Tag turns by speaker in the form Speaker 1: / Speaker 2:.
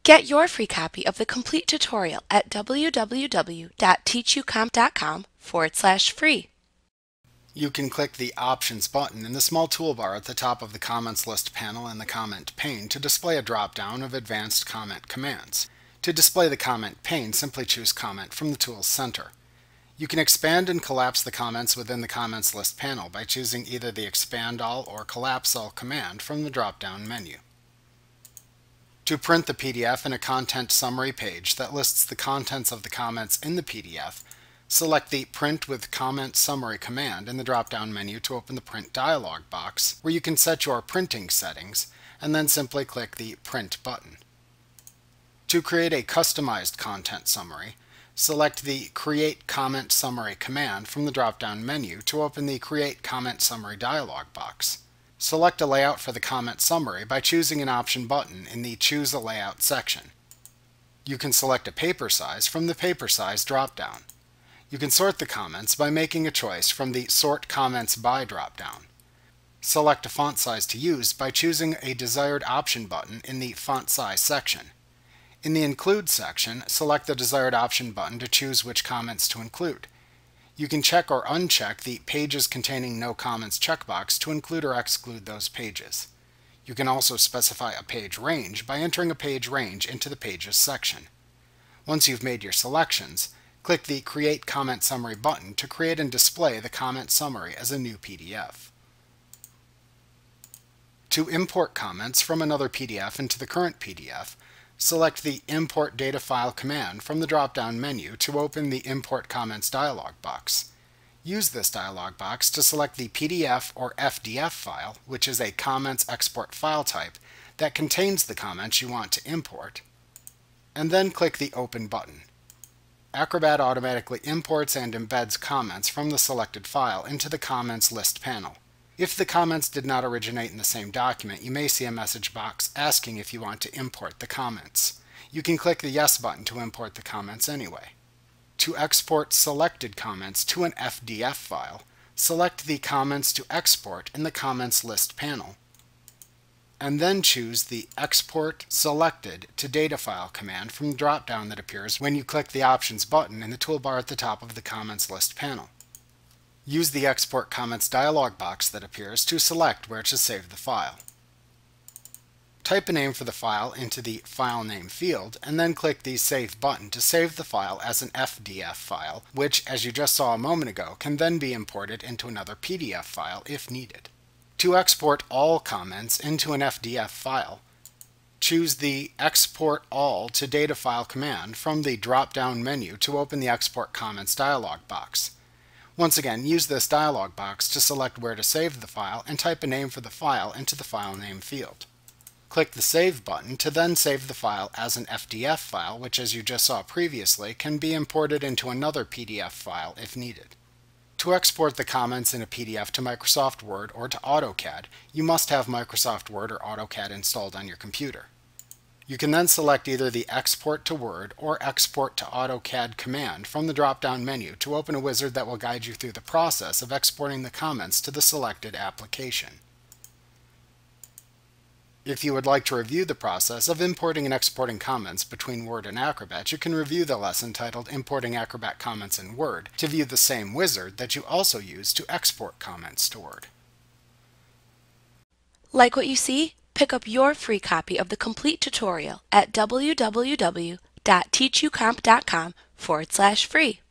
Speaker 1: Get your free copy of the complete tutorial at www.teachucomp.com/free.
Speaker 2: You can click the Options button in the small toolbar at the top of the Comments List panel in the Comment pane to display a drop-down of advanced comment commands. To display the comment pane, simply choose Comment from the tool's center. You can expand and collapse the comments within the Comments List panel by choosing either the Expand All or Collapse All command from the drop-down menu. To print the PDF in a content summary page that lists the contents of the comments in the PDF, select the Print with Comment Summary command in the drop-down menu to open the Print dialog box, where you can set your printing settings, and then simply click the Print button. To create a customized content summary, select the Create Comment Summary command from the drop-down menu to open the Create Comment Summary dialog box. Select a layout for the comment summary by choosing an option button in the Choose a Layout section. You can select a paper size from the Paper Size drop-down. You can sort the comments by making a choice from the Sort Comments By drop-down. Select a font size to use by choosing a desired option button in the Font Size section. In the Include section, select the desired option button to choose which comments to include. You can check or uncheck the Pages Containing No Comments checkbox to include or exclude those pages. You can also specify a page range by entering a page range into the Pages section. Once you've made your selections, click the Create Comment Summary button to create and display the comment summary as a new PDF. To import comments from another PDF into the current PDF, select the Import Data File command from the drop-down menu to open the Import Comments dialog box. Use this dialog box to select the PDF or Fdf file, which is a comments export file type that contains the comments you want to import, and then click the Open button. Acrobat automatically imports and embeds comments from the selected file into the Comments List panel. If the comments did not originate in the same document, you may see a message box asking if you want to import the comments. You can click the Yes button to import the comments anyway. To export selected comments to an Fdf file, select the Comments to Export in the Comments List panel, and then choose the Export Selected to Data File command from the drop-down that appears when you click the Options button in the toolbar at the top of the Comments List panel. Use the Export Comments dialog box that appears to select where to save the file. Type a name for the file into the File Name field, and then click the Save button to save the file as an Fdf file, which, as you just saw a moment ago, can then be imported into another PDF file if needed. To export all comments into an Fdf file, choose the Export All to Data File command from the drop-down menu to open the Export Comments dialog box. Once again, use this dialog box to select where to save the file and type a name for the file into the File Name field. Click the Save button to then save the file as an Fdf file, which, as you just saw previously, can be imported into another PDF file if needed. To export the comments in a PDF to Microsoft Word or to AutoCAD, you must have Microsoft Word or AutoCAD installed on your computer. You can then select either the Export to Word or Export to AutoCAD command from the drop-down menu to open a wizard that will guide you through the process of exporting the comments to the selected application. If you would like to review the process of importing and exporting comments between Word and Acrobat, you can review the lesson titled Importing Acrobat Comments in Word to view the same wizard that you also use to export comments to Word.
Speaker 1: Like what you see? Pick up your free copy of the complete tutorial at www.teachucomp.com/free.